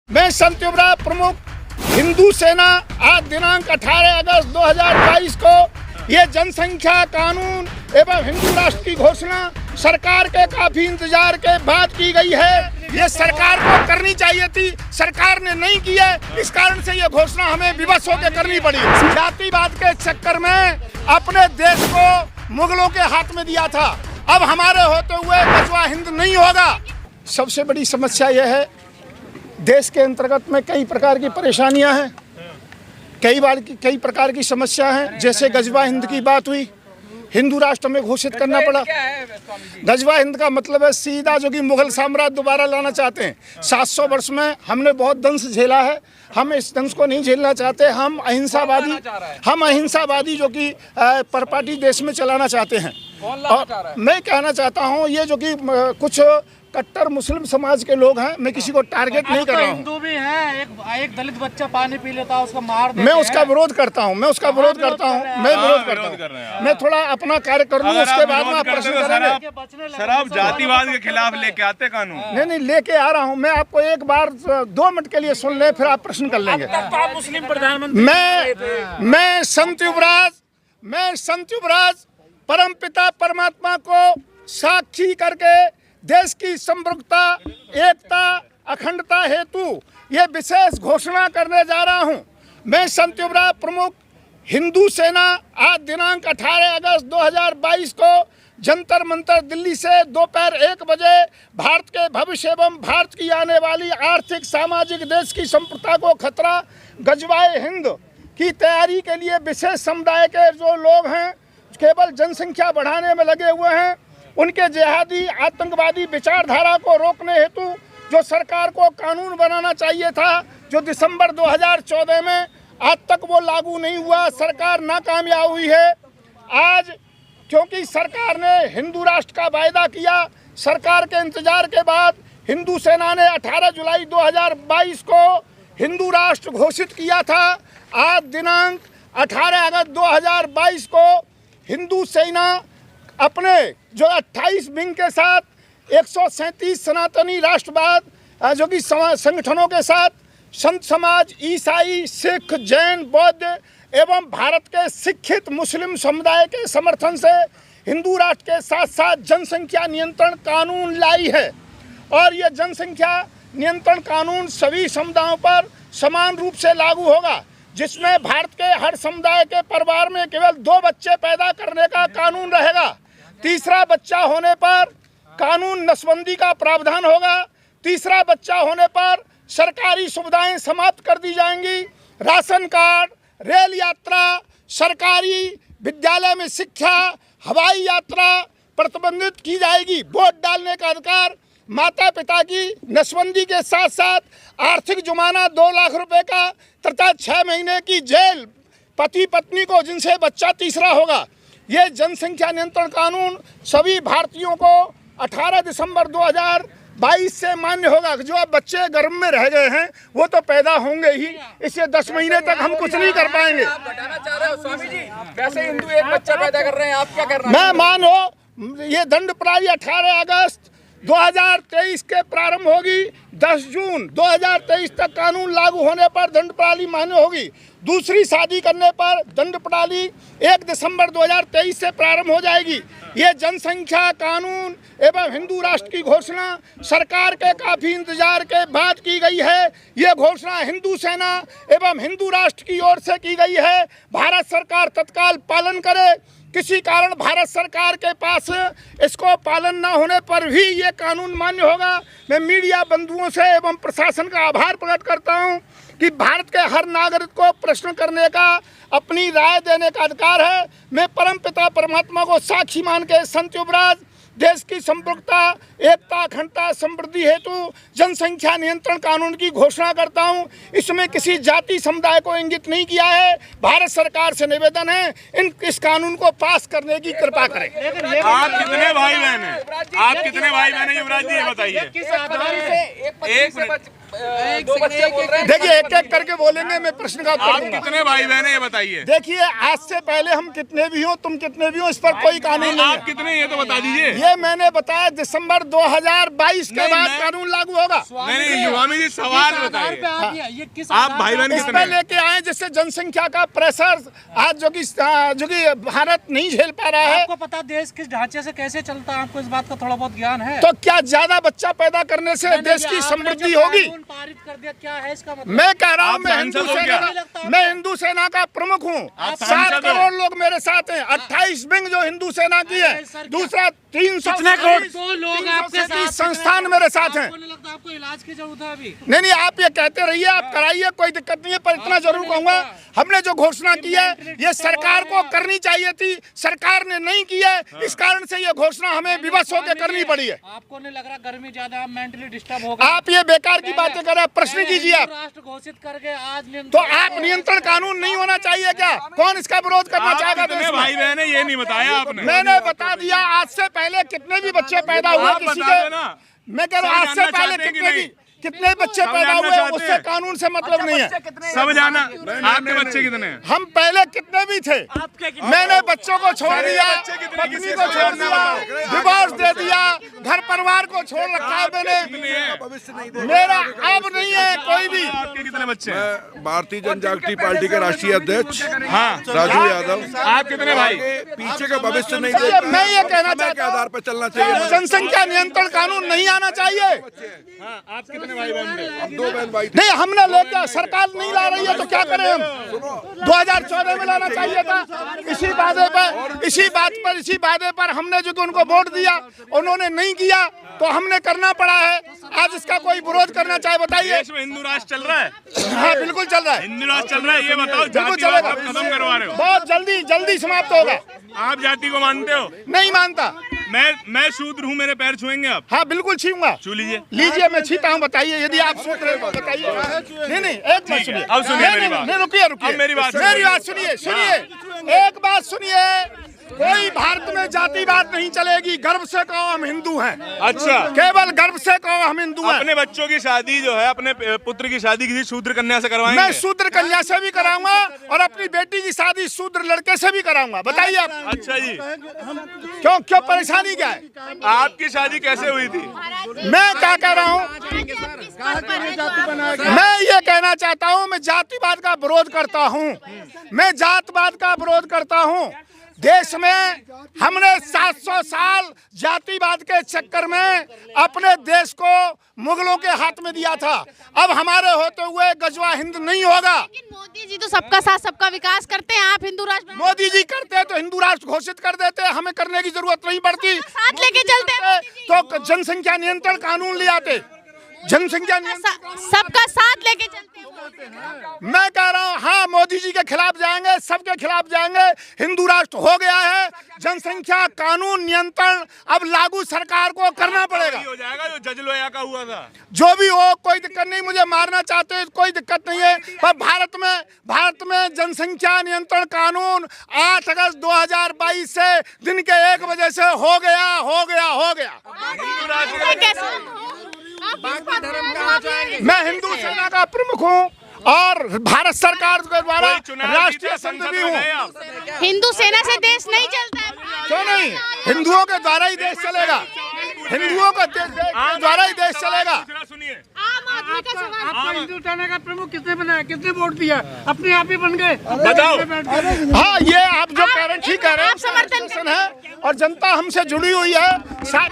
मैं संत युवराज प्रमुख हिंदू सेना आज दिनांक 18 अगस्त 2022 को ये जनसंख्या कानून एवं हिंदू राष्ट्र की घोषणा सरकार के काफी इंतजार के बाद की गई है। ये सरकार को करनी चाहिए थी, सरकार ने नहीं की है। इस कारण से ये घोषणा हमें विवश होकर करनी पड़ी। जातिवाद के चक्कर में अपने देश को मुगलों के हाथ में दिया था, अब हमारे होते हुए गजवा हिंद नहीं होगा। सबसे बड़ी समस्या यह है, देश के अंतर्गत में कई प्रकार की परेशानियां हैं, कई प्रकार की समस्या हैं। जैसे गजवा हिंद की बात हुई, हिंदू राष्ट्र में घोषित करना पड़ा। गजवा हिंद का मतलब है सीधा जो कि मुगल साम्राज्य दोबारा लाना चाहते हैं। 700 वर्ष में हमने बहुत दंश झेला है, हम इस दंश को नहीं झेलना चाहते। हम अहिंसावादी जो कि परपाटी देश में चलाना चाहते हैं। और मैं कहना चाहता हूँ, ये जो कि कुछ कट्टर मुस्लिम समाज के लोग हैं, मैं किसी को टारगेट नहीं कर रहा हूँ। हिंदू भी है, एक दलित बच्चा पानी पी लेता है उसको मार देते हैं। मैं उसका विरोध करता हूँ, मैं विरोध करता हूँ। मैं थोड़ा अपना कार्य कर लूँ, उसके बाद में आप प्रश्न करेंगे। सर, आप जातिवाद के खिलाफ लेके आते कानून? नहीं लेके आ रहा हूँ। मैं आपको एक बार 2 मिनट के लिए सुन ले, फिर आप प्रश्न कर लेंगे। आप मुस्लिम प्रधानमंत्री मैं संत युवराज परमपिता परमात्मा को साक्षी करके देश की समृद्धता, एकता, अखंडता हेतु ये विशेष घोषणा करने जा रहा हूं। मैं संत युवराज प्रमुख हिंदू सेना आज दिनांक 18 अगस्त 2022 को जंतर मंतर दिल्ली से दोपहर 1 बजे भारत के भविष्य एवं भारत की आने वाली आर्थिक सामाजिक देश की संप्रभुता को खतरा गजवाए हिंद की तैयारी के लिए विशेष समुदाय के जो लोग हैं, केवल जनसंख्या बढ़ाने में लगे हुए हैं, उनके जिहादी आतंकवादी विचारधारा को रोकने हेतु जो सरकार को कानून बनाना चाहिए था, जो दिसंबर 2014 में आज तक वो लागू नहीं हुआ, सरकार नाकामयाब हुई है। आज क्योंकि सरकार ने हिंदू राष्ट्र का वायदा किया, सरकार के इंतजार के बाद हिंदू सेना ने 18 जुलाई 2022 को हिंदू राष्ट्र घोषित किया था। आज दिनांक 18 अगस्त 2022 को हिंदू सेना अपने जो 28 विंग के साथ 137 सनातनी राष्ट्रवाद जो कि संगठनों के साथ संत समाज, ईसाई, सिख, जैन, बौद्ध एवं भारत के शिक्षित मुस्लिम समुदाय के समर्थन से हिंदू राष्ट्र के साथ साथ जनसंख्या नियंत्रण कानून लाई है। और ये जनसंख्या नियंत्रण कानून सभी समुदायों पर समान रूप से लागू होगा, जिसमें भारत के हर समुदाय के परिवार में केवल 2 बच्चे पैदा करने का कानून रहेगा। तीसरा बच्चा होने पर कानून नसबंदी का प्रावधान होगा। तीसरा बच्चा होने पर सरकारी सुविधाएं समाप्त कर दी जाएंगी। राशन कार्ड, रेल यात्रा, सरकारी विद्यालय में शिक्षा, हवाई यात्रा प्रतिबंधित की जाएगी। वोट डालने का अधिकार, माता पिता की नसबंदी के साथ साथ आर्थिक जुर्माना 2 लाख रुपए का तथा 6 महीने की जेल पति पत्नी को जिनसे बच्चा तीसरा होगा। ये जनसंख्या नियंत्रण कानून सभी भारतीयों को 18 दिसंबर 2022 से मान्य होगा। जो अब बच्चे गर्भ में रह गए हैं वो तो पैदा होंगे ही, इससे 10 महीने तक हम कुछ नहीं कर पाएंगे। आप बताना चाह रहे हो स्वामी जी, वैसे हिंदू एक बच्चा पैदा कर रहे हैं, आप क्या कर रहे हैं? मैं मानो ये दंड प्रणाली 18 अगस्त 2023 के प्रारंभ होगी। 10 जून 2023 तक कानून लागू होने पर दंड प्रणाली मान्य होगी। दूसरी शादी करने पर दंड प्रणाली 1 दिसंबर 2023 से प्रारंभ हो जाएगी। ये जनसंख्या कानून एवं हिंदू राष्ट्र की घोषणा सरकार के काफी इंतजार के बाद की गई है। ये घोषणा हिंदू सेना एवं हिंदू राष्ट्र की ओर से की गई है। भारत सरकार तत्काल पालन करे। किसी कारण भारत सरकार के पास इसको पालन न होने पर भी ये कानून मान्य होगा। मैं मीडिया बंधुओं से एवं प्रशासन का आभार प्रकट करता हूं कि भारत के हर नागरिक को प्रश्न करने का, अपनी राय देने का अधिकार है। मैं परमपिता परमात्मा को साक्षी मान के संत युवराज देश की संप्रभुता, एकता, अखंडता, समृद्धि हेतु जनसंख्या नियंत्रण कानून की घोषणा करता हूं। इसमें किसी जाति समुदाय को इंगित नहीं किया है। भारत सरकार से निवेदन है, इस कानून को पास करने की कृपा करें। आप कितने भाई बहन हैं? युवराज जी ये बताइए। किस आधार से एक दो बच्चे बोल रहे हैं। देखिए एक एक करके बोलेंगे, मैं प्रश्न का उत्तर आप दूंगा। कितने भाई बहन हैं ये बताइए। देखिए आज से पहले हम कितने भी हो, तुम कितने भी हो, इस पर कोई कानून नहीं आप है। कितने ये तो बता दीजिए। ये मैंने बताया दिसंबर 2022 के नहीं, बाद मैं- कानून लागू होगा। नहीं स्वामी जी सवाल बताइए। ये किस आप आधार भाई पे बहन इस कितने पे लेके आए जिससे जनसंख्या का प्रेशर आज जो कि भारत नहीं झेल पा रहा है। आपको पता देश किस ढांचे से कैसे चलता है, आपको इस बात का थोड़ा बहुत ज्ञान है? तो क्या ज्यादा बच्चा पैदा करने से नहीं, देश ये की आपने समृद्धि जो होगी? कानून पारित कर दिया, क्या है इसका मतलब? मैं कह रहा हूँ आप मैं हिंदू सांसद हो सेना क्या? का, मैं हिंदू सेना का प्रमुख हूँ। आप 7 सांसद हो? करोड़ लोग मेरे साथ हैं, 28 विंग जो हिंदू सेना की है, अरे सर, क्या- दूसरा 300 दो लोग आपके साथ संस्थान मेरे साथ हैं। आपको नहीं लगता आपको इलाज की जरूरत है अभी? नहीं आप ये कहते रहिए, आप कराइए, कोई दिक्कत नहीं है, पर इतना जरूर कहूंगा हमने जो घोषणा की है ये सरकार को करनी चाहिए थी, सरकार ने नहीं की है, इस कारण से ये घोषणा हमें विवश होकर करनी पड़ी है। आपको नहीं लग रहा गर्मी ज्यादा, आप मेंटली डिस्टर्ब हो गए? आप ये बेकार की बातें कर रहे हैं, प्रश्न कीजिए आप। राष्ट्र घोषित करके आज तो आप नियंत्रण कानून नहीं होना चाहिए क्या? कौन इसका विरोध करना आप चाहेगा कितने देश में? भाई बहन हैं ये नहीं बताया आपने। मैंने बता दिया आज से पहले कितने भी बच्चे पैदा हुए आप किसी बता के, देना। मैं कह रहा हूँ आज से जानना पहले चाहते हैं कि कितने नहीं? कितने बच्चे सब पैदा जानना हुए चाहते उससे हैं। कानून से मतलब नहीं है। सब जाना। आपके बच्चे कितने हैं? हम पहले कितने भी थे, मैंने बच्चों को छोड़ दिया, बच्चे कितने? पत्नी किसी को को छोड़ छोड़ना दिया, डिवोर्स दे दिया, घर परिवार को छोड़ रखा है मैंने। मेरा अब नहीं है कोई भी। आपके कितने बच्चे हैं? मैं भारतीय जनजागृति पार्टी के राष्ट्रीय अध्यक्ष हाँ राजू यादव। आप कितने भाई? आगे पीछे का भविष्य नहीं देखिए, देखना, मैं ये कहना समय के चाहता आधार हूँ पर चलना चाहिए। जनसंख्या नियंत्रण कानून नहीं आना चाहिए। हाँ, आप कितने भाई बहन हैं? अब 2 बहन भाई थे। नहीं हमने लेके सरकार नहीं ला रही है तो क्या करें हम? 2014 में लाना चाहिए था। इसी वादे पर हमने जो कि उनको वोट दिया, उन्होंने नहीं किया तो हमने करना पड़ा है। आज इसका कोई विरोध करना चाहे बताइए। देश में हिंदू राष्ट्र चल रहा है? हाँ बिल्कुल चल रहा है, हिंदू राष्ट्र चल रहा है, ये बताओ। बिल्कुल जातिवाद चलेगा, आप खत्म करवा रहे हो। बहुत जल्दी समाप्त होगा। आप जाति को मानते हो? नहीं मानता। मैं शूद्र हूँ, मेरे पैर छुएंगे आप? हाँ बिल्कुल छूऊंगा। छू लीजिए। लीजिए मैं छीता हूँ, बताइए यदि आप सोच रहे हो बताइए। नहीं एक बात सुनिए, अब सुनिए मेरी बात। नहीं रुकिए अब मेरी बात सुनिए, एक बात सुनिए। कोई भारत में जातिवाद नहीं चलेगी। गर्व से कहो हम हिंदू हैं। अच्छा, केवल गर्व से कहो हम हिंदू हैं। अपने बच्चों की शादी जो है, अपने पुत्र की शादी किसी शूद्र कन्या से करवाएंगे? मैं शूद्र कन्या से भी कराऊंगा और अपनी बेटी की शादी शूद्र लड़के से भी कराऊंगा। बताइए आप। अच्छा जी, क्यों परेशानी क्या है? आपकी शादी कैसे हुई थी? मैं क्या कह रहा हूँ, मैं ये कहना चाहता हूँ, मैं जातिवाद का विरोध करता हूँ, मैं जातवाद का विरोध करता हूँ। देश में हमने 700 साल जातिवाद के चक्कर में अपने देश को मुगलों के हाथ में दिया था। अब हमारे होते हुए गजवा हिंद नहीं होगा। लेकिन मोदी जी तो सबका साथ सबका विकास करते हैं, आप हिंदू राष्ट्र मोदी जी करते तो हिंदू राष्ट्र घोषित कर देते, हमें करने की जरूरत नहीं पड़ती। साथ लेके चलते हैं। तो जनसंख्या नियंत्रण कानून ले आते। जनसंख्या नियंत्रण सबका साथ लेके चलते हैं। मैं कह रहा हूँ हाँ, मोदी जी के खिलाफ जाएंगे, सबके खिलाफ जाएंगे। हिंदू राष्ट्र हो गया है, जनसंख्या कानून नियंत्रण अब लागू सरकार को करना पड़ेगा। हो जाएगा जो जज लोया का हुआ था। जो भी हो, कोई दिक्कत नहीं, मुझे मारना चाहते हैं कोई दिक्कत नहीं है, पर भारत में जनसंख्या नियंत्रण कानून 8 अगस्त 2022 से दिन के 1 बजे से हो गया। मैं हिंदू सेना का प्रमुख हूँ और भारत सरकार के द्वारा राष्ट्रीय संत भी हूँ। हिंदू सेना से देश नहीं चलता है। क्यों नहीं? हिंदुओं के द्वारा ही देश चलेगा। हिंदुओं के द्वारा ही देश चलेगा। सुनिए, आम आदमी का सवाल। आपको हिंदू सेना का प्रमुख किसने बनाया, किसने वोट दिया? अपने आप ही बन गए। बताओ। हाँ, ये आप जो कह रहे हैं ठीक कह रहे हैं, आप समर्थन है और जनता हमसे जुड़ी हुई है। साथ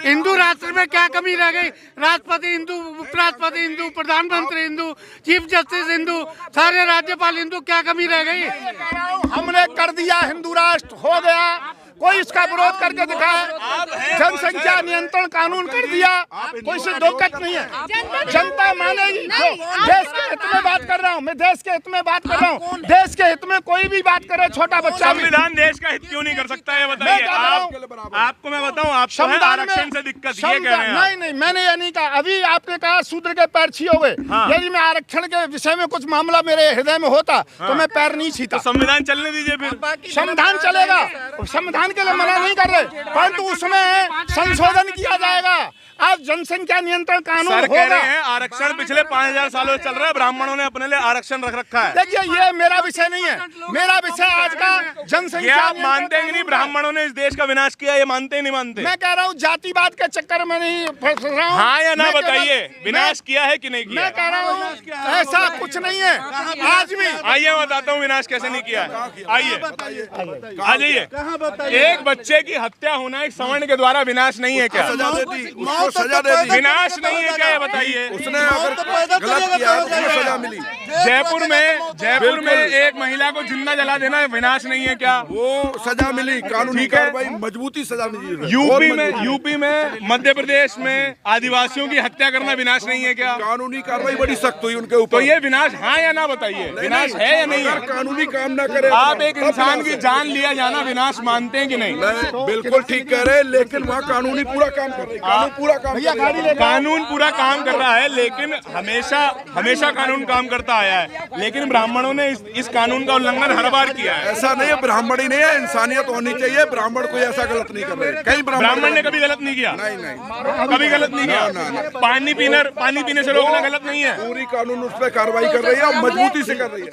हिंदू राष्ट्र में क्या कमी रह गई? राष्ट्रपति हिंदू, उपराष्ट्रपति हिंदू, प्रधानमंत्री हिंदू, चीफ जस्टिस हिंदू, सारे राज्यपाल हिंदू, क्या कमी रह गई? हमने कर दिया, हिंदू राष्ट्र हो गया। कोई इसका विरोध करके दिखाए। जनसंख्या नियंत्रण कानून कर दिया, कोई से दिक्कत नहीं है। जनता मानेगी। देश के हित में बात कर रहा हूँ मैं, देश के हित में बात कर रहा हूँ। देश के हित में कोई भी बात करे, छोटा बच्चा भी। संविधान देश का हित क्यों नहीं कर सकता है बताइए? आपको मैं बताऊं, आपको है आरक्षण से दिक्कत, ये कह रहे हैं? नहीं, मैंने ये नहीं कहा। अभी आपने कहा शूद्र के पैर छी हो गए। यदि मैं आरक्षण के विषय में कुछ मामला मेरे हृदय में होता तो मैं पैर नहीं छीता। संविधान चलने दीजिए फिर। संविधान चलेगा, संविधान के लिए मना नहीं कर रहे, परंतु उसमें संशोधन किया जाएगा। आज जनसंख्या नियंत्रण कानून सर कह होगा। रहे हैं आरक्षण पिछले 5000 सालों से चल रहा है, ब्राह्मणों ने अपने लिए आरक्षण रख रखा है। देखिए ये मेरा विषय नहीं है, मेरा विषय आज का ये जनसंख्या आप मानते हैं कि नहीं ब्राह्मणों ने इस देश का विनाश किया, ये मानते ही नहीं मानते? मैं कह रहा हूँ जातिवाद के चक्कर में नहीं फंस रहा हूँ। हाँ या ना मैं केवल- बताइए, विनाश मैं- किया है कि नहीं किया? मैं कह रहा हूँ ऐसा कुछ नहीं है। आज भी आइए मैं बताता हूँ विनाश कैसे नहीं किया है। आइए आ जाइए। एक बच्चे की हत्या होना एक सवर्ण के द्वारा विनाश नहीं है क्या? सजा दे दी, उसको सजा दे दी। विनाश नहीं है क्या, ये बताइए? उसने अगर गलत किया है तो उसको सजा मिली। जयपुर में एक महिला को जिंदा जला देना विनाश नहीं है क्या? वो सजा मिली, कानूनी ठीक है। कार्रवाई मजबूती सजा मिली। यूपी में मध्य प्रदेश में आदिवासियों की हत्या करना विनाश नहीं है क्या? कानूनी कार्रवाई बड़ी सख्त हुई उनके ऊपर। तो ये विनाश हाँ या ना बताइए, विनाश है या नहीं अगर है? कानूनी काम ना करे आप एक इंसान की जान लिया जाना विनाश मानते हैं कि नहीं? मैं बिल्कुल ठीक कह रहे हैं, लेकिन वहाँ कानूनी पूरा काम कर रही है, कानून पूरा काम कर रही है। कानून पूरा काम कर रहा है, लेकिन हमेशा कानून काम करता आया है। लेकिन ब्राह्मणों ने इस कानून का उल्लंघन हर बार किया है। ऐसा नहीं है, ब्राह्मण ही नहीं है, इंसानियत होनी चाहिए। ब्राह्मण कोई ऐसा गलत नहीं कर रहे। कई ब्राह्मण ने कभी गलत नहीं किया, नहीं कभी गलत नहीं किया। पानी पीने से रोकना गलत नहीं है। पूरी कानून उस पर कार्रवाई कर रही है और मजबूती से कर रही है।